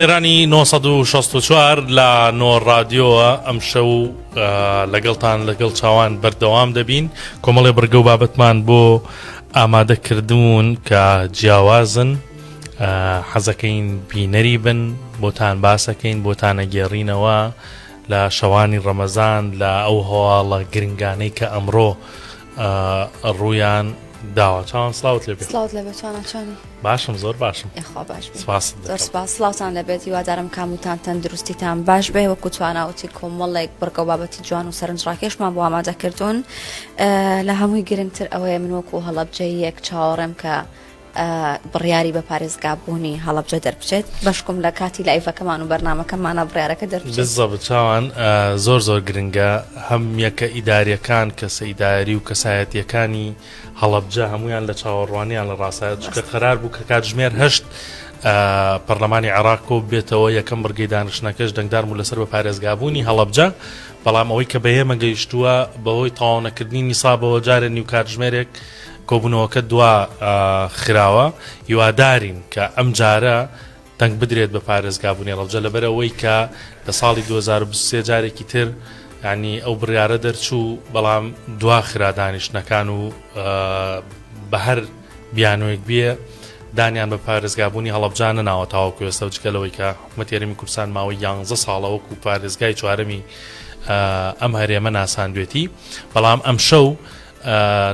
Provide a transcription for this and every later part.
إيراني 964 لا نور راديو أمشو لقلتان لقل شوان بردوام دبين كمالي برقو بابتمان بو آماده كردون كجياوازن حزكين بينريبن بوتان باسكين بوتان اجيرينوا لا شواني رمضان لا أوهو الله قرنقاني كأمرو الرويان داوة چاوان سلاوت لبێت سلاوت لەبێت چۆنە چۆنی باشم زۆر باشم یخوا باش سپاس زۆر سپاس سلااوتان لەبێت هیوادارم کاموتان تەندروستیتان باش بێ وەکو تواناوتی کۆمەڵێک بڕگە و بابەتی جوان و سەرنجڕاکێشمان بۆ ئامادەکردوون لە هەمووی گرنگتر ئەوەیە من وەکو هەڵەبجەیەک چاوەڕێم کە بڕیاری بە پارێزگابوونی هەڵەبجە دەربچێت بەشکم لە کاتی لایڤەکەمان و بەرنامەکەمانە بڕیارەکە دەربچێت بالضبط چاوان زۆر گرنگە هەم یەکە ئیداریەکان کەسە ئیداری و کەسایەتیەکانی هەڵەبجە هەمویان لە چاوەڕوانیان لە ڕاستایەت چونکە قەرار بوو کە کاتژمێر 8 پەرلەمانی عێراق کۆ بێتەوە یەکەم بڕگەی دانیشتنەکەش دەنگدار بوو لەسەر بە پارێزگابوونی هەڵەبجە بەڵام ئەوەی کە بەهێمە گەیشتووە بەهۆی تەواونەکردنی نیسابەوە جارێ نیو کاتژمێرێک کۆبوونەوەکە دوا خراوە هیوادارین کە ئەم جارە دەنگ بدرێت بە پارێزگابوونی هەڵەبجە لەبەرەوەی کە لە ساڵی 2023 جارێکی تر ینی ئەو بڕیارە دەرچوو بەڵام دوا خرا دانیشتنەکان و بە هەر بیانوێک بێ دانیان بە پارێزگابوونی هەڵەبجە نەناوە تاوەکو ئێستا جگەلەوەی کە حکومەتی هەرێمی کوردستان ماوەی 11 ساڵە وەکو پارێزگای چوارەمی ئەم هەرێمە ناساندوێتی بەڵام ئەم شەو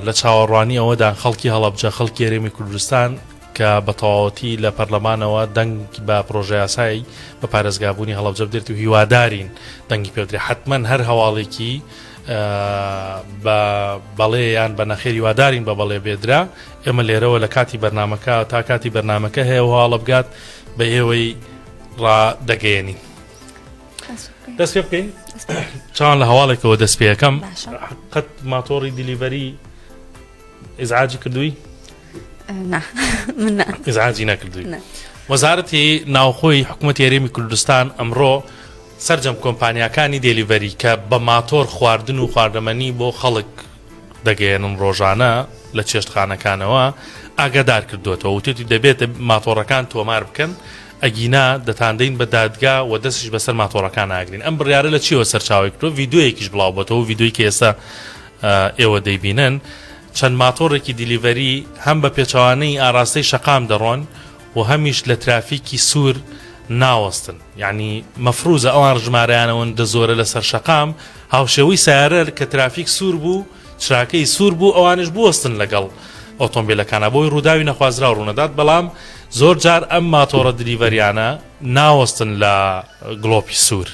لە چاوەڕوانی ئەوەدا خەڵکی هەڵەبجە خەڵکی هەرێمی کوردستان کە بە تەواوەتی لە پەرلەمانەوە دەنگ بە پرۆژە یاسایی بە پارێزگابوونی هەڵەبجە بدرێت و هیوادارین دەنگی پێ بدرێت حتمەن هەر هەواڵێکی بە بەڵێ یان بە نەخێر هیوادارین بە بەڵێ بێدرا ئێمە لێرەوە لە کاتی بەرنامەکە تا کاتی بەرنامەکە هەیە و هەڵە بگات بە ئێوەی ڕادەگەیەنین دەست پێ بکەین چاوان لە هەواڵێکەوە دەست پێەکەم قەت ماتۆڕی دیلیڤەری ئیزعاجی کردووی؟ من ئیزعاجی نەکردووی وەزارەتی ناوخۆی حکومەتی هەرێمی کوردستان ئەمڕۆ سەرجەم کۆمپانیاکانی دیلیڤەری کە بە ماتۆر خواردن و خواردەمەنی بۆ خەڵک دەگەێنن ڕۆژانە لە چێشتخانەکانەوە ئاگادار کردوێتەوە وتێتی دەبێت ماتۆڕەکان تۆمار بکەن ئەگینا دەتاندەین بە دادگا و دەستیش بەسەر ماتۆڕەکان ئاگرین ئەم بڕیارە لە چیەوە سەرچاوی کردو ڤیدیۆیەکیش بڵاو بۆتەوە ڤیدیۆی کە ئێستا ئێوە دەیبینن چەند ماتۆڕێکی دیلیڤەری هەم بە پێچەوانەی ئاراستەی شەقام دەڕۆن و هەمیش لە ترافیکی سوور ناوەستن یعنی مەفروزە ئەوان ژمارەیانەوەن دە زۆرە لەسەر شەقام هاوشێوەی سیارە کە ترافیک سوور بوو چراکەی سوور بوو ئەوانش بوەستن لەگەڵ ئۆتۆمبیلەکانە بۆی ڕووداوی نەخوازرا و ڕوونەدات بەڵام زۆر جار ئەم ماتۆڕە دیلیڤەریانە ناوەستن لە گڵۆپی سوور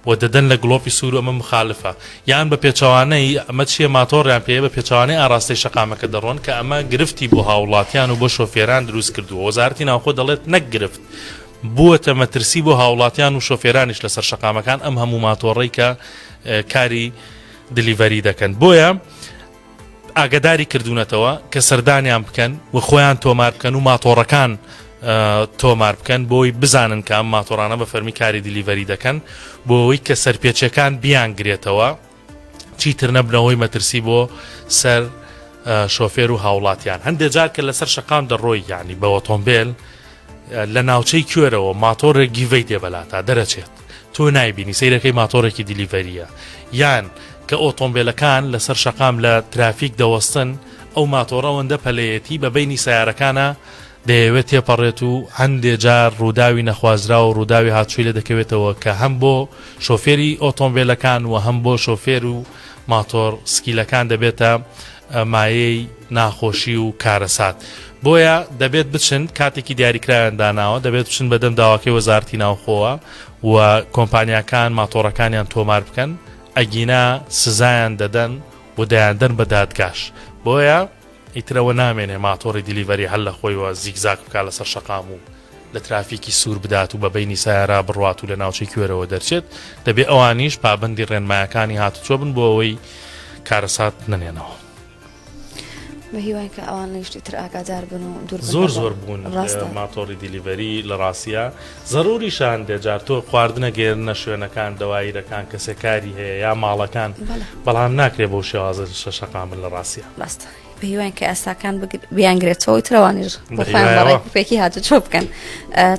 و دەدەن لە گڵۆپی سوور ئەمە مخالفە یان بە پێچەوانەی ئەمە چیە ماتۆڕیان پێ بە پێچەوانەی ئاراستەی شەقامەکە دەڕۆن کە ئەمە گرفتی بۆ هاوڵاتیان و بۆ شۆفێران دروست کردووە وەزارەتی ناوخۆ دەڵێت نەکگرفت بووەتە مەترسی بۆ هاوڵاتیان و شۆفێرانیش لەسەر شەقامەکان ئەم هەموو ماتۆڕەی کە کاری دیلیڤەری دەکەن بۆیە ئاگداری کردوونەتەوە کە سەردانیان بکەن و خۆیان تۆمار بکەن و ماتۆڕەکان تۆمار بکەن بۆی بزانن کە ئەم ماتۆڕانە بە فەرمی کاری دیلیڤەری دەکەن بۆەوەی کە سەرپێچەکان بیانگرێتەوە چیتر نەبنەوەی مەترسی بۆ سەر شۆفێر و هاوڵاتیان هەندێک جار کە لەسەر شەقام دەڕۆی یعنی بە ئۆتۆمبیل لە ناوچەی کوێرەوە ماتۆڕێک گیڤەی دێبەلاتە دەرەچێت تۆ نایبینی سەیرەکەی ماتۆڕێکی دیلیڤەریە یان کە ئۆتۆمبیلەکان لەسەر شەقام لە ترافیک دەوەستن ئەو ماتۆڕەوەندە پەلەیەتی بە بینی سیارەکانە دەیەوێت تێپەڕێت و هەندێک جار ڕووداوی نەخوازرا و ڕووداوی هاتووی لە دەکەوێتەوە کە هەم بۆ شۆفێری ئۆتۆمبیلەکان و هەم بۆ شۆفێر و ماتۆر سکیلەکان دەبێتە مایەی ناخۆشی و کارەسات بۆیە دەبێت بچن کاتێکی دیاریکرایان داناوە دەبێت بچن بەدەم داواکەی وەزارەتی ناوخۆوە و کۆمپانیاکان ماتۆڕەکانیان تۆمار بکەن ئەگینا سزایان دەدەن و دەیاندەن بە دادگاش بۆیە ئیترەوە نامێنێ ماتۆڕی دیلیڤەری هەل لە خۆیەوە زیگزاک بکات لەسەر شەقام و لە ترافیکی سوور بدات و بە بینی سایارە بڕوات و لە ناوچەی کوێرەوە دەرچێت دەبێت ئەوانیش پابەندی ڕێنمایەکانی هاتوچۆ بن بۆ ئەوەی کارەسات نەنێنەوە بە هیوای کە ئەوان لەشتی تر ئاگادار بن و دوور زۆر بوون ماتۆڕی دیلیڤەری لە ڕاستیە زەڕوریشان دێجار تۆ خواردنە گێرنە شوێنەکان دەواییرەکان کەسێکاری هەیە یا ماڵەکان بەڵام ناکرێت بۆ شێوازە شەقامن لە ڕاستیە بهیوان کە ئەساکان بیانگرێتەوە ترەوانیش بۆخۆیان هاتو چۆ بکەن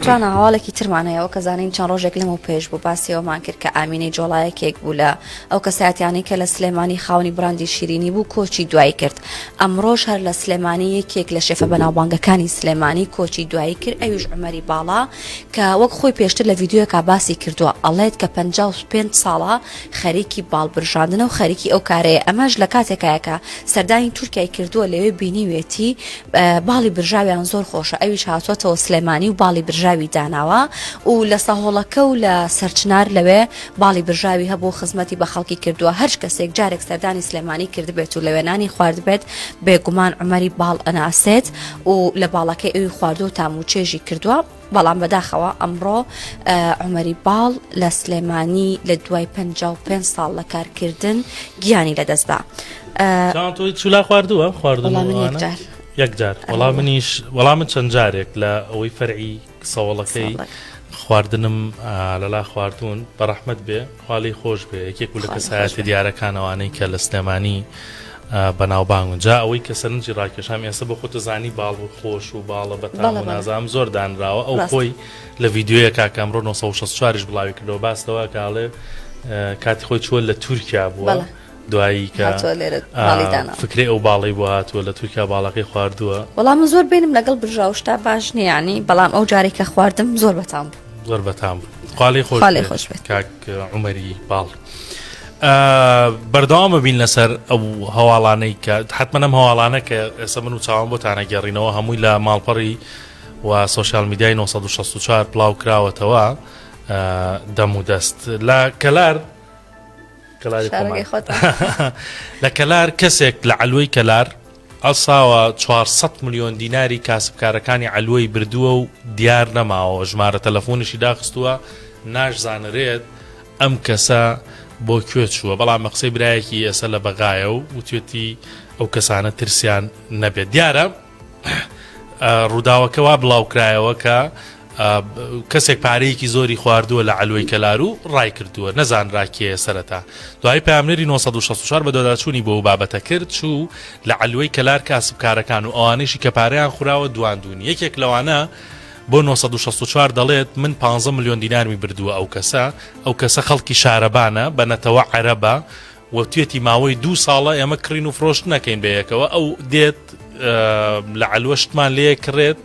توانە هەواڵێکی ترمانەیەوە کە زانین چەند ڕۆژێک لەمە پێش بوو باسیەوەمان کرد کە ئامینەی جۆڵایەکێک بوو لە ئەو کەساتیانی کە لە سلێمانی خاونی براندی شیرینی بوو کۆچی دوایی کرد ئەمڕۆژ هەر لە سلێمانی یەکێک لە شێفە بەناوبانگەکانی سلێمانی کۆچی دوایی کرد ئەویش عومەری باڵا کە وەک خۆی پێشتر لە ڤیدیۆیەکە باسی کردووە ئەڵێت کە 55 ساڵە خەریکی باڵبرژاندنە و خەریکی ئەو کارەیە ئەمەش لە کاتێکایە کە سەردانی تورکیای کردووە لەوێ بینیوێتی باڵی برژاویان زۆر خۆشە ئەویش هاتووەتەوە سلێمانی و باڵی برژاوی داناوە و لە سەهۆڵەکە و لە سەرچنار لەوێ باڵی برژاوی هەبوو خزمەتی بە خەڵکی کردووە هەر کەسێک جارێک سەردانی سلێمانی کردبێت و لەوێنانی خواردبێت بێگومان عومەری باڵ ئەناسێت و لە باڵەکەی ئەوی خواردو تام و چێژی کردووە بەڵام بەداخەوە ئەمڕۆ عومەری باڵ لە سلێمانی لە دوای 55 ساڵ لە کارکردن گیانی لەدەستدا چولا خواردووە یەکجار وەڵام من چەند جارێک لە ئەوەی فەرعی سەوڵەکەی خواردنم لەلا خواردون بەڕەحمەت بێ خاڵی خۆش بێ یەکێک و لە کەسایەتی دیارەکانەوانەی کە لە سلێمانی بەناوبانگ جا ئەوەی کە سەرنجی ڕاکێشام ئێستا بە خۆتە زانی باڵ و خۆش و باڵە بەتام و نازام زۆر دانراوە ئەو خۆی لە ڤیدیۆیەکە کامڕۆ 1964 بڵاوی کردەوە باسەوە کاڵێ کاتی خۆی چوە لە تورکیا بووە دوایی کە فکرێ ئەو باڵی بوو هاتووە لە تورکیا باڵەکەی خواردووە وەڵام زۆر بینم لەگەڵ برژاوشتا باش نیانی بەڵام ئەو جارێک کە خواردم زۆر بەتام بوو زۆر بەتام خاڵی خۆش کاک عومەری باڵ بەردەوام ببین لەسەر ئەو هەواڵانەی کە حتممە ئەم هەواڵانە کە ئێستا من و چاوان بۆتانە گەڕینەوە هەمووی لە ماڵپەڕی و سۆشیال میدیای 1964 پلااو کراوەتەوە دەم و دەست لە کەلار لە کەلار کەسێک لە علوەی کەلار ئەساوە 400 ملیۆن دیناری کاسبکارەکانی علوەی بردووە و دیار نەماوە ژمارە تەلەفۆنیشی داخستووە ناشزانرێت ئەم کەسە بۆ کوێ چووە بەڵام مە قسەی برایەکی ئێستا لە بەغایە و وتوێتی ئەو کەسانە ترسیان نەبێت دیارە ڕووداوەکەوا بڵاوکرایەوە کە کەسێک پارەیەکی زۆری خواردووە لە علوەی کەلار و ڕای کردووە نەزانراکیە سەرەتا دوای پامنەری 1964 بە دۆداچوونی بۆ بابەتە کرد چوو لە علوەی کەلار کاسبکارەکان و ئەوانەیشی کە پارەیان خوراوە دواندونی یەکێک لەوانە بۆ 1964 دەڵێت من 15 ملیۆن دینارمی بردووە ئەو کەسە خەڵکی شارەبانە بە نەتەوە عەرەبە و توێتی ماوەی 2 ساڵە ئێمە کڕین و فرۆشت نەکەین بەیەکەوە ئەو دێت لە علوەشتمان لێ کڕێت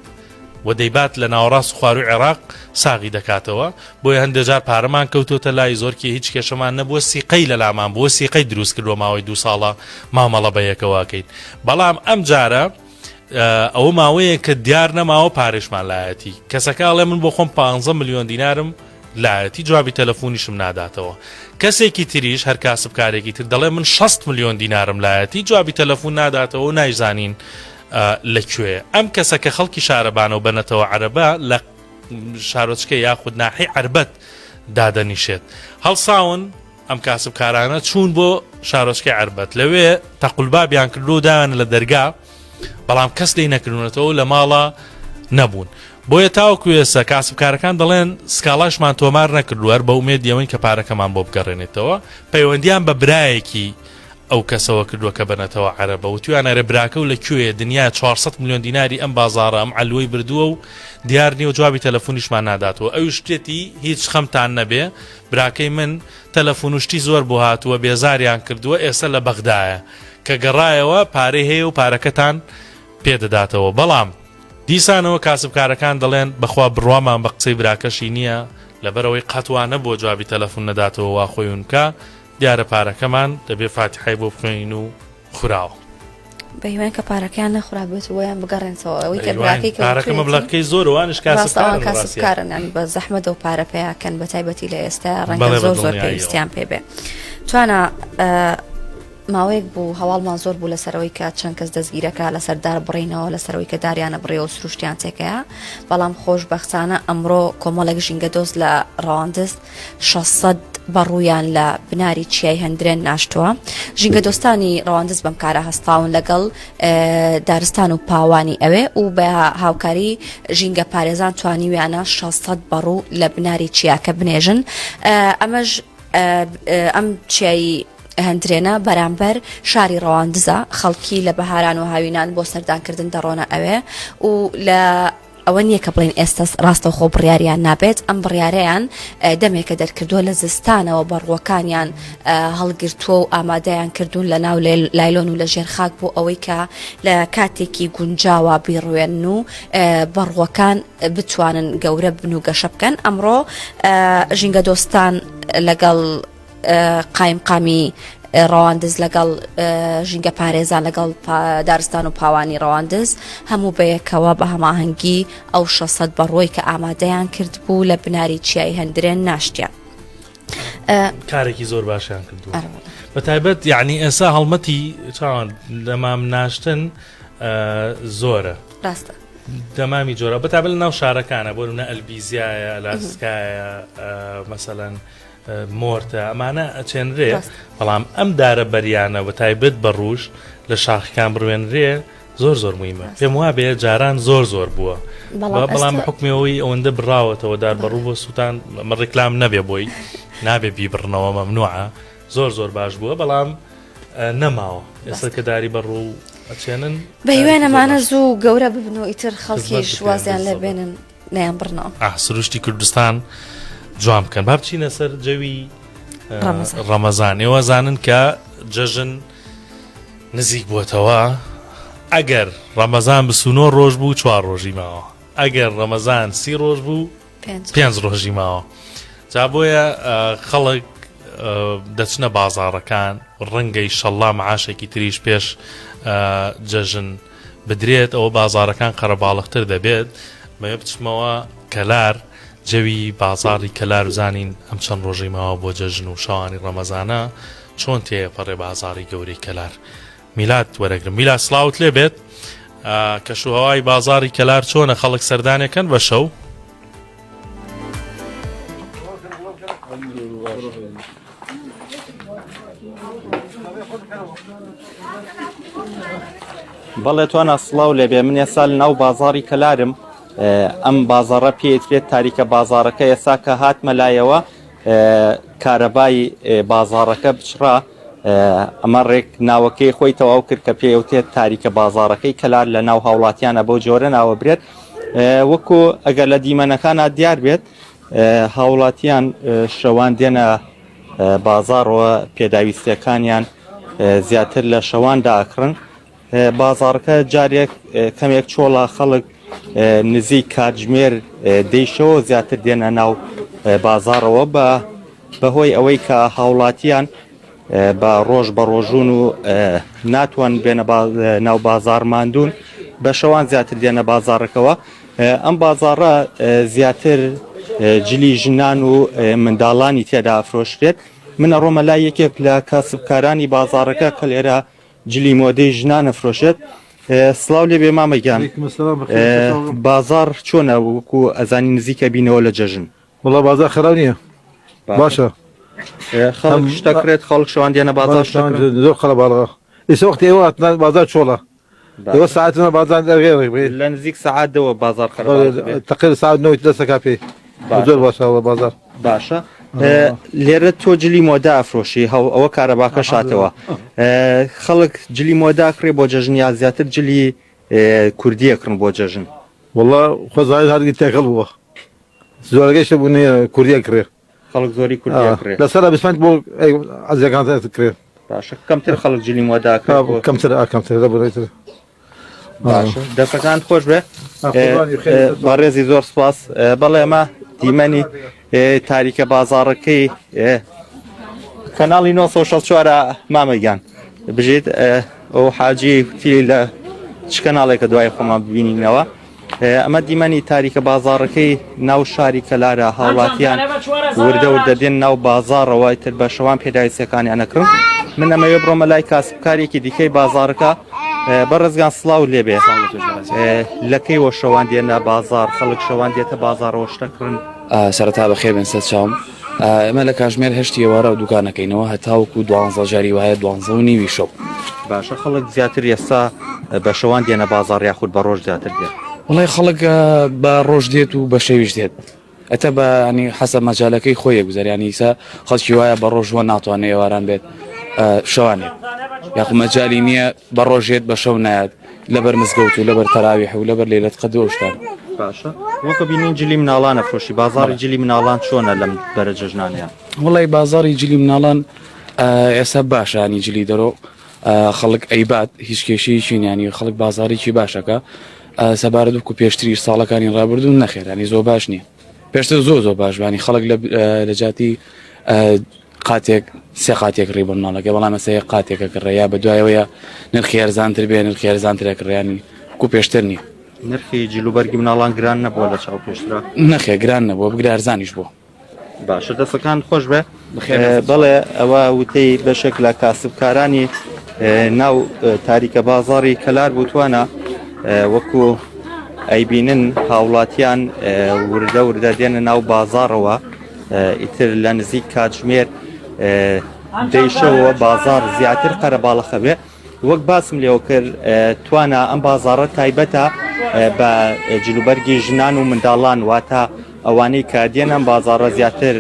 و دەیبات لە ناوەڕاست خوار و عێراق ساغی دەکاتەوە بۆی هەندێجار پارەمان کەوتۆتە لای زۆرکی هیچ کێشەمان نەبووە سیقەی لە لامان بۆ سیقەی دروست کردووە ماوەی 2 ساڵە مامەڵە بەیەکەوەکەین بەڵام ئەم جارە ئەوە ماوەیە کە دیار نەماوە پارێشمان لایەتی کەسەکەڵێ من بۆ خۆم 15 ملیۆن دینارم لایەتی جوابی تەلەفۆنیشم ناداتەوە کەسێکی تریش هەر کاسبکارێکی تر دەڵێ من 6 ملیۆن دینارم لایەتی جوابی تەلەفۆن ناداتەوە و نایزانین لەکوێ ئەم کەسە کە خەڵکی شارەبانە و بەنەتەوە عەرەبە لە شارۆچکە یاخود ناحی عەربەت دادەنیشێت هەڵساون ئەم کاسبکارانە چوون بۆ شارۆچکەی عەربەت لەوێ تەقولبابیان کردو داوانە لە دەرگا بەڵام کەس لی نەکردونەتەوە لە ماڵە نەبوون بۆیە تاوەکو ێستا کاسبکارەکان دەڵێن سکاڵاشمان تۆمار نەکردووە بە ئومێد ئەوەی کە پارەکەمان بۆ بگەڕێنێتەوە پەیوەندیان بە برایەکی ئەو کەسەوە کردووە کە بەنەتەوە عەرەبە و تویانەرە براکە و لەکوێ دنیا 400 ملیۆن دیناری ئەم بازاڕە ئەم علوەی بردووە و دیار نیە و جوابی تەلەفۆنیشمان ناداتەوە ئەو شتێتی هیچ خەمتان نەبێ براکەی من تەلەفۆنشتی زۆر بۆ هاتووە بێزاریان کردووە ئێستا لە بەغدایە کە گەڕایەوە پارەی هەیە و پارەکەتان پێدەداتەوە بەڵام دیسانەوە کاسبکارەکان دەڵێن بەخوا بڕوامان بە قسەی براکەشی نییە لەبەرەوەی قەتوانە بۆ جوابی تەلەفۆن نەداتەوە وا خۆیونکە دیارە پارەکەمان دەبێ فاتحای بۆ بخوێنین و خوراوە بەهیوان کە پارەکەیان نەخورابێت ویان بگەڕێنەوە ئەوەی کە براکەی پارەکە مەبلەغەکەی زۆر وانش کاسبکارن بە زەحمەت و پارە پێیاکەن بە تایبەتی لە ئێستا ڕەنگە زۆر پێویستیان پێبێ توانە ماوەیەک بوو هەواڵمان زۆر بوو لەسەرەوەی کە چەند کەس دەستگیرەکە لەسەردار بڕینەوە لەسەرەوەی کە داریانە بڕێەوە سروشتیان تێکەیە بەڵام خۆشبەختانە ئەمڕۆ کۆمەڵێک ژینگە دۆست لە ڕەواندز 600 بەڕوویان لە بناری چیای هەندرێن ناشتووە ژینگە دۆستانی ڕەواندز بەم کارە هەستاون لەگەڵ دارستان و پاوانی ئەوێ و بە هاوکاری ژینگە پارێزان توانیویانە 600 بەڕوو لە بناری چیاکە بنێژن ئەمەش ئەم چیایی هەندرێنە بەرامبەر شاری ڕەواندزە خەڵکی لە بەهاران و هاوینان بۆ سەردانکردن دەڕۆنە ئەوێ و لە ئەوە نییە کە بڵین ئێستا ڕاستەوخۆ بڕیاریان نابێت ئەم بڕیارەیان دەمێکە دەرکردووە لە زستانەوە بەڕوەکانیان هەڵگرتووە و ئامادەیان کردوون لە ناو لایلۆن و لە ژێر خاک بۆ ئەوەی کە لە کاتێکی گونجاوە بیڕوێن و بەڕوەکان بتوانن گەورە بن و گەشە بکەن ئەمڕۆ ژینگە دۆستان لەگەڵ قایمقامی ڕەواندز لەگەڵ ژینگە پارێزان لەگەڵ دارستان و پاوانی ڕەواندز هەموو بەیەکەوە بە هەماهەنگی ئەو 600 بەڕۆی کە ئامادەیان کرد بوو لە بناری چیای هەندرێن ناشتیان کارێکی زۆر باشیان کردووە بە تایبەت یعنی ئێستا هەڵمەتی دەمام ناشتن زۆرە ڕاستە دەمامی جۆرە بەتابل لە ناو شارەکانە بۆ نە ئەلبیزیایە ئەلاسکایە مەسەلەن مۆرتە ئەمانە ئەچێنرێ بەڵام ئەم دارە بەریانە بە تایبەت بە ڕوژ لە شاخەکان بڕوێنرێ زۆر زۆر مویمە پێم وا بێ جاران زۆر بووە بەڵام حکمەوەی ئەوەندە بڕاوەتەوە دار بەڕوو بۆ سووتان ڕێکلام نەبێ بۆی نابێ بیبڕنەوە مەمنوعە زۆر باش بووە بەڵام نەماوە ئێستا کە داری بەڕوو ئەچێنن بە هیوای ئەمانە زوو گەورە ببن و ئیتر خەڵکیش وازیان لێ بێنن نیان بڕنەوە سروشتی کوردستان جوام بکەن با بچینە سەر جەوی ڕەمەزان ئێوە زانن کە جەژن نزیک بووەتەوە ئەگەر ڕەمەزان بسوونۆ ڕۆژ بوو 4 ڕۆژی ماوە ئەگەر ڕەمەزان 30 ڕۆژ بوو 5 ڕۆژی ماوە جا بۆیە خەڵک دەچنە بازاڕەکان ڕەنگەی شەڵا معاشێکی تریش پێش جەژن بدرێت ئەوە بازارەکان قەرەباڵغتر دەبێت مەوێ بچمەوە کەلار جەوی بازاری کەلار زانین ئەم چەند ڕۆژەی ماوە بۆ جەژن و شەوانی ڕەمەزانە چۆن تێپەڕێ بازاری گەورەی کەلار میلاد وەرەگرم میلاد سڵاوت لێ بێت کەشوهەوای بازاری کەلار چۆنە خەڵک سەردانێکن بە شەو بەڵێ توانە سڵاو لێبێ من ێستا لە ناو بازاری کەلارم ئەم بازاڕە پێیترێت تاریکە بازارەکە ئێستا کە هاتمە لایەوە کارەبای بازارەکە بچڕا ئەمە ڕێک ناوەکەی خۆی تەواو کرد کە پێوتێت تاریکە بازارەکەی کەلار لە ناو هاوڵاتیانە بۆ جۆرە ناوە برێت وەکو ئەگەر لە دیمەنەکانە دیار بێت هاوڵاتیان شەوان دێنە بازارەوە پێداویستەکانیان زیاتر لە شەواندا ئەکڕن بازارەکە جارێک کەمێک چۆڵە خەڵک نزیک کاتژمێر دەیشەوە زیاتر دێنە ناو بازارەوە بەهۆی ئەوەی کە هاوڵاتیان بە ڕۆژ بە ڕۆژون و ناتوان بێنە ناو بازارماندون بە شەوان زیاتر دێنە بازارەکەەوە ئەم بازارە زیاتر جلی ژنان و منداڵانی تێدا ئەفرۆشرێت منە ڕۆمە لای یەکێک لە کەسبکارانی بازارەکە کە لێرە جلی مۆدەی ژنان ئەفرۆشێت سڵاو لێ بێ مامەگیان بازار چۆنە وەکو ئەزانی نزیکە بینەوە لە جەژن وڵا بازار خراپ نییە باشە خەڵک شتەکرێت خەڵک شەوان دێنە بازار زۆر خەڵە باڵغا ئێستا وەختی ئێوە هاتنە بازار چۆڵە ئێوە ساعتە بازار لە نزیک سەعاتەوە بازار تقریبا ساعت 9 دەستەکە پێی زۆر باشە بازار باشە لێرە تۆ جلی مۆدا ئەفرۆشی ئەوە کارەباکە شاتەوە خەڵک جلی مۆداکڕێ بۆ جەژن یا زیاتر جلی کوردیەکردن بۆ جەژن وڵا خۆزای هەرگی تێکەڵ بووە زۆرگەیشە بوو نیە کوردیە کرێ خەڵک زۆری کوردیەکرێ لەسەر بسمەند بۆ ئەزیەکان کرێ باشە کەمتر خەڵک جلی مۆداکە کەمتر بڕێتر دەستەکان خۆش بێ بەڕێزی زۆر سپاس بەڵێ ئەمە دیمەنی تاریکە بازارەکەی کەناڵی 964 مامەگیان بژیت ئەو حاجی تی لە چ کەناڵێکە دوای خۆمان ببینینەوە ئەمە دیمەنی تاریکە بازارەکەی ناو شاری کەلارە هاوڵاتیان وردە دێن ناو بازارەوە تر بە شەوان پێداویستەکانیان نەکردن من ئەمەوێ بڕۆمە لای کاسبکارێکی دیکەی بازارەکە بەڕێزگان سڵاو لێبێ لەکەیوە شەوان دێنە بازار خەڵک شەوان دێتە بازارەوە شتەکردن سەرەتا بەخێر بن سەد چاوم ئەمە لە کاتژمێر هەشتی ئێوارە و دوکانەکەینەوە هەتاوەکو 12 جاری وایە 12 شەو باشە خەڵک زیاتر ئێستا بە شەوان دێنە بازار یاخود بە ڕۆژ زیاتر دێت وڵای خەڵک بە ڕۆژ دێت و بە شەویش دێت ئەتە بە ینی حەسە مەجالەکەی خۆیە گوزاریانی ئیسا خەڵکی وایە بە ڕۆژوە ناتوانێت ئێواران بێت شەوانێ یاخو مەجای نییە بە ڕۆژێت بە شەو نایەت لەبەر مزگەوت و لەبەر تەراویح و لەبەر لێلەت قەدر و شتان باشە وەکە بینین جلی مناڵانە فرۆشی بازاری جلی مناڵان چۆنە لەم بەرە جەژنانەیە وڵی بازاری جلی مناڵان ئێستا باشانی جلی دەرۆ خەڵک ئەیبات هیچ کێشەیەکی نیانی خەڵک بازارێکی باشەکە سەبارەت وەکو پێشتری ساڵەکانی ڕابردوون نەخێرانی زۆر باش نییە پێشتر زۆر باشبانی خەڵک لە جاتی قاتێک سێ قاتێک ڕێ بۆ مناڵەکە بەڵام ئێستا قاتێکە کڕێیا بە دوایەوەیە نرخی ئەرزانتر بێ نرخی ئەرزانترە کڕیانی وەکو پێشتر نییە نرخی جلوبەرگی مناڵان گران نەبووە لە چاو پێشترا نەخێ گران نەبووە بگرە ئەرزانیش بوو باشە دەستەکان خۆش بێ بەڵێ ئەوە وتەی بەشێک لە کاسبکارانی ناو تاریکە بازاڕی کەلار بوتوانە وەکو ئەیبینن هاوڵاتیان وردە دێنە ناو بازاڕەوە ئیتر لە نزیک کاتژمێر دەیشەوە بازار زیاتر قەرەباڵەخە بێ وەک باسم لێەوە کرد توانە ئەم بازاڕە تایبەتە بە جلوبەرگی ژنان و منداڵان واتە ئەوانەی کە دێنە بازاڕە زیاتر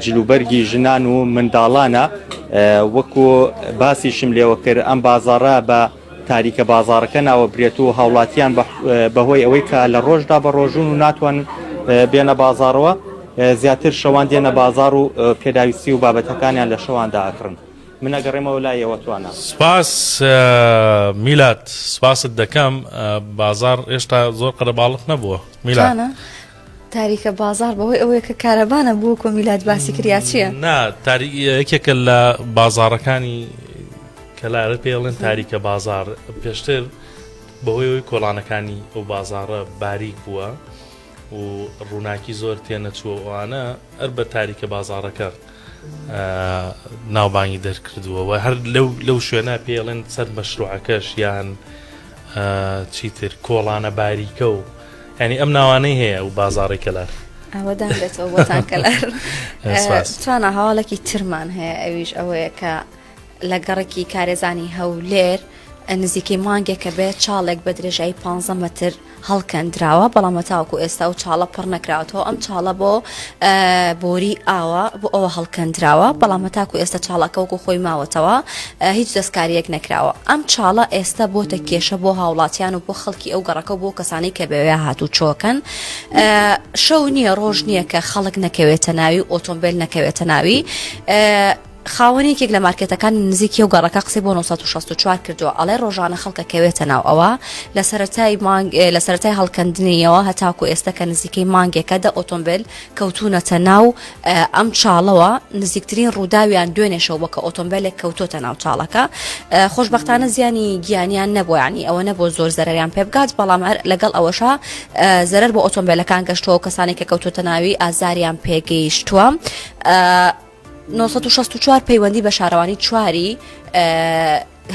جلوبەرگی ژنان و منداڵانە وەکو باسیشم لێەوە کرد ئەم بازاڕە بە تاریکە بازارەکە ناوە برێت و هاوڵاتیان بەهۆی ئەوەی کە لە ڕۆژدا بە ڕۆژون و ناتوان بێنە بازاڕەوە زیاتر شەوان دێنە بازار و پێداویستی و بابەتەکانیان لە شەواندا ئاکڕن من ئەگەڕێمەوە لایەوە توانە سپاس میلات سپاست دەکەم بازار ئێشتا زۆر قەرەباڵق نەبووە میلات تاریکە بازار بەوەی ئەوەیە کە کارەبانە بوو کۆ میلاد باسی کریا چییە؟ نا یەکێکە لە بازارەکانی کەلارە پێڵێن تاریکە بازار پێشتر بەهۆی کۆڵانەکانی ئەو بازارە باریک بووە و ڕووناکی زۆر تێنەچووە ئەوانە هەر بە تاریکە بازارەکە ناوبانگی دەرکردووە و هەر لەو شوێنە پێڵێن سەر مەشروعەکەش یان چیتر کۆڵانە باریکە و ینی ئەم ناوانەی هەیە و بازاڕی کەلار ئەوەدان بێتەوە بۆتان کەلار توانە هەواڵێکی ترمان هەیە ئەویش ئەوەیە کە لە گەڕێکی کارێزانی هەولێر نزیکەی مانگێکە بێت چاڵێک بە درێژایی 15 متر هەڵکەندراوە بەڵام تاوەکو ئێستا و چاڵە پڕ نەکراوەتەوە ئەم چاڵە بۆ بۆری ئاوە بۆ ئەوە هەڵکەندراوە بەڵام تاکو ئێستا چاڵەکە وەکو خۆی ماوەتەوە هیچ دەستکاریەک نەکراوە ئەم چاڵە ئێستا بۆتە کێشە بۆ هاوڵاتیان و بۆ خەڵکی ئەو گەڕەکە بۆ کەسانی کە بەوێ هاتوو چۆکەن شەو نییە ڕۆژ نییە کە خەڵک نەکەوێتە ناوی ئۆتۆمبیل نەکەوێتە ناوی خاوەنێکێک لە مارکێتەکان نزیکی و گەڕەکە قسەی بۆ 1964 کردووە ئەڵێ ڕۆژانە خەڵکە کەوێتە ناو ئەوە لە سەرەتای هەڵکەندنیەوە هەتاکو ئێستا کە نزیکەی مانگێکە دە ئۆتۆمبیل کەوتونەتە ناو ئەم چاڵەوە نزیکترین ڕووداویان دوێنێشەوە بۆ کە ئۆتۆمبیلێک کەوتۆتە ناو چاڵەکە خۆشبەختانە زیانی گیانیان نەبوو ینی ئەوە نەبوو زۆر زەرەریان پێ بگات بەڵام لەگەڵ ئەوەشە زەرەر بۆ ئۆتۆمبیلەکان گەشتەوە کەسانی کە کەوتۆتە ناوی ئازاریان پێگەیشتووە 1964 پەیوەندی بە شارەوانی چواری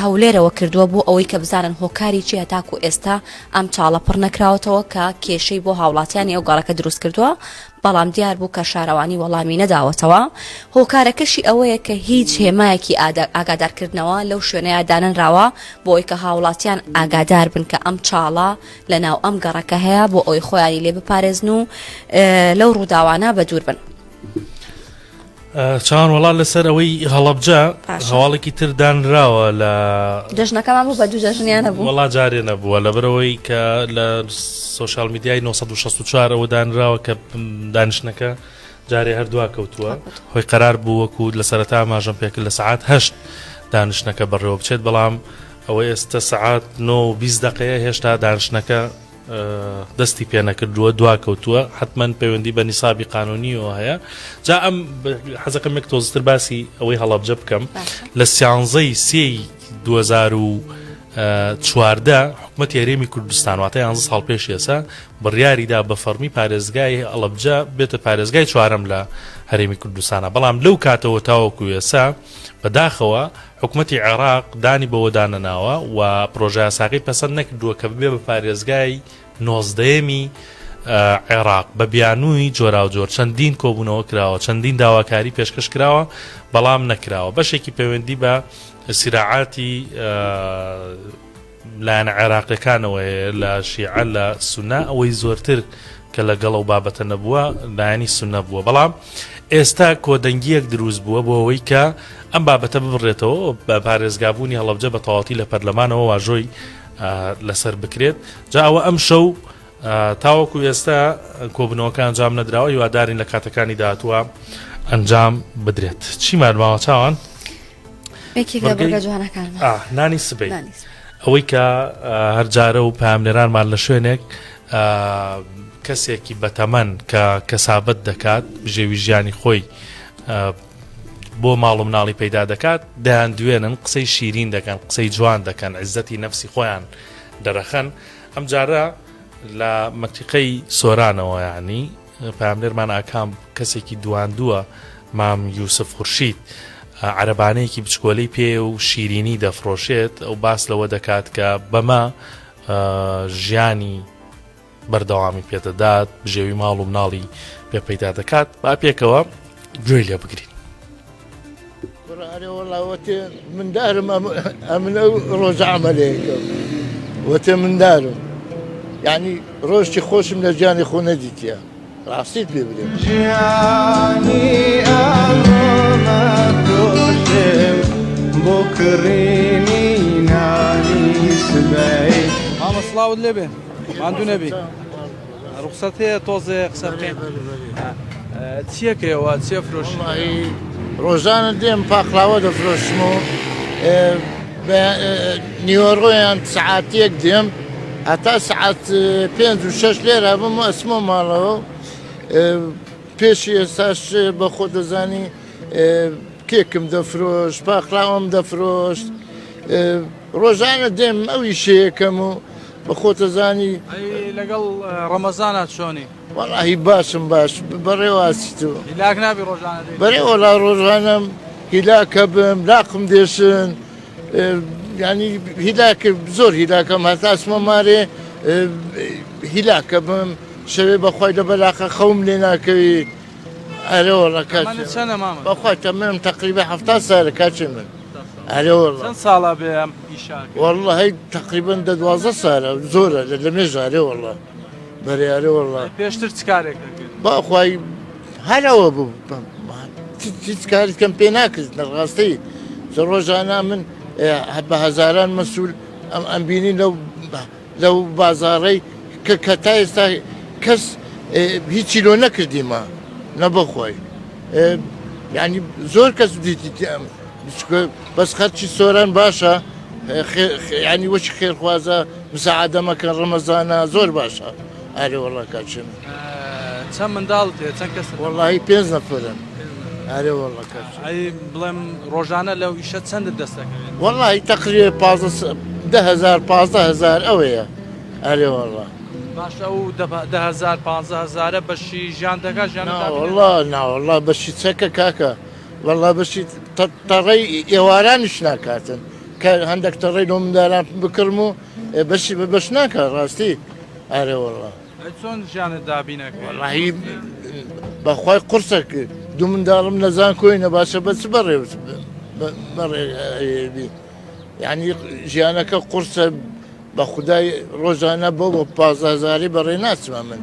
هەولێرەوە کردووە بۆ ئەوەی کە بزانن هۆکاری چی هەتاکو ئێستا ئەم چاڵە پڕ نەکراوەتەوە کە کێشەی بۆ هاوڵاتیانی ئەو گەڕەکە دروست کردووە بەڵام دیار بوو کە شارەوانی وەڵامی نەداوەتەوە هۆکارەکەشی ئەوەیە کە هیچ هێمایەکی ئاگادارکردنەوە لەو شوێنەیە دانەنراوە بۆ ئەوی کە هاوڵاتیان ئاگادار بن کە ئەم چاڵە لە ناو ئەم گەڕەکە هەیە بۆ ئەوی خۆیانی لێ بپارێزن و لەو ڕووداوانە بەدوور بن چاوان وڵات لەسەر ئەوەی هەڵەبجە هەواڵێکی تر دانراوە لە جەژنەکەمان بوو بە دوو جەژنیانە بوو وڵات جارێ نەبووە لەبەرەوەی کە لە سۆشال میدیای 1964 ئەوە دانراوە کە دانیشتنەکە جارێ هەردووا کەوتووە هۆی قەرار بوو وەکو لە سەرەتا ماژەم پێکرد لە سەعات 8 دانیشتنەکە بەڕێوە بچێت بەڵام ئەوە ئێستا سەعات 9:20 دقەیە هێشتا دانیشتنەکە دەستی پێ نەکردووە دوا کەوتووە حتمما پەیوەندی بە نیسابی قانونیەوە هەیە جا ئەم حەزەکەم یەک تۆزتر باسی ئەوەی هەڵەبجە بکەم لە 13 2014 حکومەتی هەرێمی کوردستان واتە 11 ساڵ پێش ئێستا بڕیاریدا بە فەرمی پارێزگای هەڵەبجە بێتە پارێزگای چوارەم لە هەرێمی کوردستانە بەڵام لەو کاتەوە تاوەکو ئێستا بەداخەوە حکومەتی عێراق دانی بەوە دانەناوە و پرۆژە یاساغی پەسەند نەکردووە کە ببێ بە پارێزگای 19ەمی عێراق بە بیانووی جۆرا و جۆر چەندین کۆبوونەوە کراوە چەندین داواکاری پێشکەش کراوە بەڵام نەکراوە بەشێکی پەیوەندی بە سیراعاتی لایەنە عێراقیەکانەوە لە شیعە لە سونە ئەوەی زۆرتر کە لەگەڵ ئەو بابەتە نەبووە لایەنی سونە بووە بەڵام ئێستا کۆدەنگیەک دروست بووە بۆ ئەوەی کە ئەم بابەتە ببڕێتەوە بە پارێزگابوونی هەڵەبجە بە تەواتی لە پەرلەمانەوە واژۆی لەسەر بکرێت جا ئەوە ئەم شەو تاوەکو ئێستا کۆبنەوەکە ئەنجام نەدراوە هیوادارین لە کاتەکانی داهاتووە ئەنجام بدرێت چی مارماوە چاوان نانی سبەی ئەوەی کە هەرجارە و پامنێرانمان لە شوێنێک کەسێکی بەتەمەن کە کەسابەت دەکات بژێوی ژیانی خۆی بۆ ماڵ و مناڵی پەیدا دەکات دەیان دوێنن قسەی شیرین دەکەن قسەی جوان دەکەن عیزەتی نەفسی خۆیان دەرەخەن ئەم جارە لە مەتیقەی سۆرانەوە یعنی پامنێرمان ئاکام کەسێکی دواندووە مام یوسف خورشید عەرەبانەیەکی بچکۆلەی پێ و شیرینی دەفرۆشێت ئەو باس لەوە دەکات کە بەمە ژیانی بەردەوامی پێدەدات بژێوی ماڵ و مناڵی پێ پەیدا دەکات با پێکەوە گوێی لێ بگرین من دارم ئەمن ڕۆژ عەمەلەیەکەم وەتێ من دارم یعنی ڕۆژی خۆشم لە ژیانی خۆ نەدیتیە ڕاستیت پێ بدێم ژیانی ئەمەدۆشم بۆ کڕینی نانی سبەی مامە سڵاوت لێبێ ماندوو نەبی ڕوخسەت هەیە تۆزێ قسە بکەین چیەکەیەوە چێ فرۆشی ڕۆژانە دێم پاقلاوە دەفرۆشم و نیوەڕۆیان سعاتیەک دێم هەتا سعات 5 و 6 لێرە بم ئەسمە ماڵەوە پێشی ئێستاش بە خۆ دەزانی کێکم دەفرۆشت پاقلاوەم دەفرۆشت ڕۆژانە دێم ئەوی شەیەکەم و بە خۆ دەزانی لەگەڵ ڕەمەزانات چۆنی وەڵاهی باشم باش بەڕێواسی تۆ هیلاک نابی ڕۆژانە بەڕێوەڵا ڕۆژانم هیلاکە بم لاقم دێشن ینی هیلاکە زۆر هیلاکەم هەتا ئەسمە مارێ هیلاکە بم شەوێ بەخوای لە بەلاقە خەوم لێ ناکەوی ئەرێوەڵە کاچ بەخوای تەمەم تقریبا 70 ساڵە کاچێ من ئەرێوەڵە چەند ساڵە بێ ئەم ئیشاکە وەڵڵەهی تقریبا 12 ساڵە زۆرە لە مێژ ئەرێوەڵە بەرێ ئەرێوەڵە پێشتر چ کارێک دەکرد بەخوای هەرەوە بوو هیچ کارێکم پێ ناکرد ڕاستی ڕۆژانە من بە هەزاران مەسوول ئەم بینی لەو بازاڕەی کە تا ئێستا کەس هیچی لۆ نەکردیمە نەبەخۆی ینی زۆر کەس دیتی بەس خەرچی سۆران باشە ینی وەچی خێرخوازە مساعدەمەکەن ڕەمەزانە زۆر باشە ئارێ وەڵا کاچم چەند منداڵت هەیە چەند کەس وەڵاهی 5 نەفرن ئارێ وەڵا کاچ بڵێم ڕۆژانە لەو ئیشە چەندت دەست دەکەوێت وەڵاهی تقریبا 10,000 ئەوەیە ئارێ وەڵا باشە و 10,000-15,000 بەشی ژیان دەکات ژیان ناوەڵا بەشی چەکە کاکە وەڵا بەشی تەڕەی ئێوارانیش ناکاتن کە هەندێک تەڕەی لۆ منداڵان بکڕم و بەشی بەش ناکات ڕاستی ئارێ وەڵا چۆن ژیانت دابینەکە وەڵاهی بەخوای قورسێک دوو منداڵم نەزان کۆینە باشە بەچ بەڕێبی یعنی ژیانەکە قورسە بە خودای ڕۆژانە بۆ 15,000 بەڕێ ناچمە من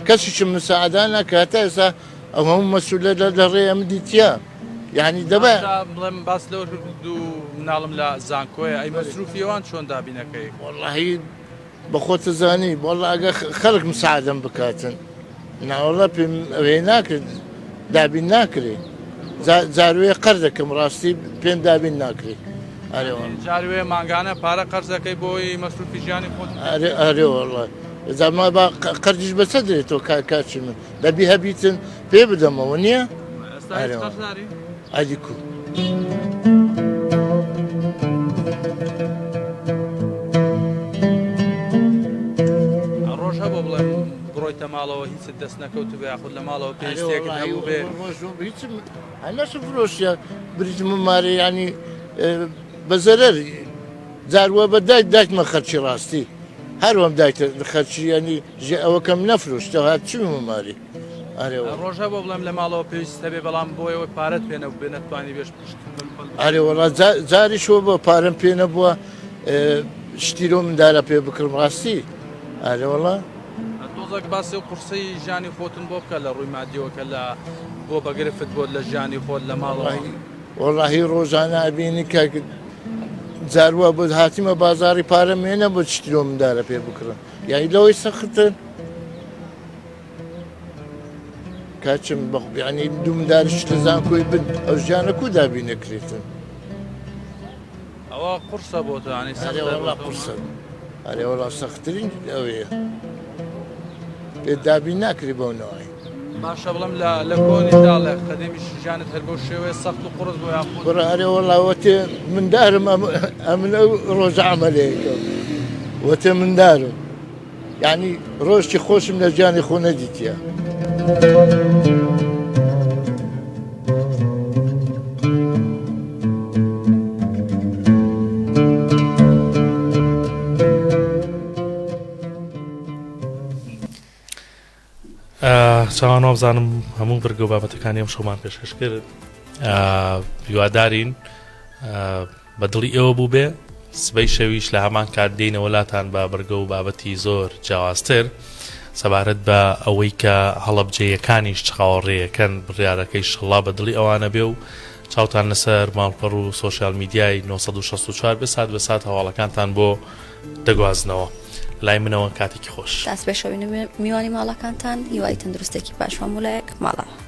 کەسیشم مساعدا ناکاتە ئێستا ئەو هەموو مەسوولە لە ڕێ ئەم دیتیا یعنی دەبێ بڵێم باس لەوە دوو مناڵم لە زانکۆیە ئەی مەسروفی ئەوان چۆن دابینەکەی وەڵاهی بە خۆتە زانی وەڵا ئەگە خەڵک مساعدەم بکاتن ناوەڵا پێم ئەوەی ناکرد دابین ناکرێ جاروێ قەر دەکەم ڕاستی پێم دابین ناکرێ جاروێ ماگانە پارە قەرزەکەی بۆی مەسروفی ژیانی خۆت ئەرێ وەڵا زەما بە قەرجیش بەچە درێتەوە کاچی من دەبی هەبیتن پێ بدەمەوە نییە ئەدیکو ڕۆژە بۆ بڵێم بڕۆیتە ماڵەوە هیچ دەست نەکەوت بێ یاخود لە ماڵەوە پێویستێک هەبوو بێ هەنەشە فرۆشیە بریتم مارێ ینی بەزەرەر جاروە بە دایکمە خەرچی ڕاستی هەروەم دایتە خەرچی ینی ئەوەکەم نەفرۆشتەوە هات چی ماری ڕۆژە بۆ بڵێم لە ماڵەوە پێویستە بێ بەڵام بۆیەوە پارەت پێنە بێ نەتوانی بێش ئەرێ وەڵا جاریشەوە بە پارەم پێ نەبووە شتیرۆ مندارە پێ بکڕم ڕاستی ئارێ وەڵا مۆزەک باسی و قورسی ژیانی خۆتن بۆ بکە لە ڕووی مادیەوە کە لە بۆ بەگرفت بۆت لە ژیانی خۆت لە ماڵەوە وەڵاهی ڕۆژانە ئەبینی کە جارووە بۆ هاتیمە بازاری پارە مێنە بۆ چتیۆ مندارە پێ بکڕن یانی لەوەی سەختن کاچم ینی دوو منداریش لە زانکۆی بن ئەو ژیانە کو دابینەکرێتن ئەوە قورسە بۆ توانی وڵا قورسە ئەرێ وڵا سەختترین ئەوەیە پێ دابین ناکری بۆنەوەی باشە بڵم لە کۆنیداڵێ قەدەمیش ژیانت هەر بۆ شێوەیە سەخت و قڕز بۆ یاخۆ بڕە ئەرێ وەڵاوەتێ مندارم ئەمن ئەو ڕۆژە عملەیەکە وەتێ مندارم یعنی ڕۆژی خۆشم لە ژیانی خۆ نەدیتە چاوانەوە بزانم هەموو بەرگە و بابەتەکانی ئەم شۆمان پێشکەش کرد هیوادارین بەدڵی ئێوە بوو بێ سبەی شەویش لە هەمان کات دێنە وڵاتان بە بەرگە و بابەتی زۆر جیاوازتر سەبارەت بە ئەوەی کە هەڵەبجەیەکانیش چاوەڕێیەکەن بڕیارەکەی شڵا بەدڵی ئەوانە بێ و چاوتان لەسەر ماڵپەڕ و سۆشیال میدیای 964 بە سات هەواڵەکانتان بۆ دەگوازنەوە لای منەوە کاتێکی خۆش دەست بێ شەوی میوانی ماڵەکانتان هیوای تەندروستێکی باشمان مولایەک ماڵەوە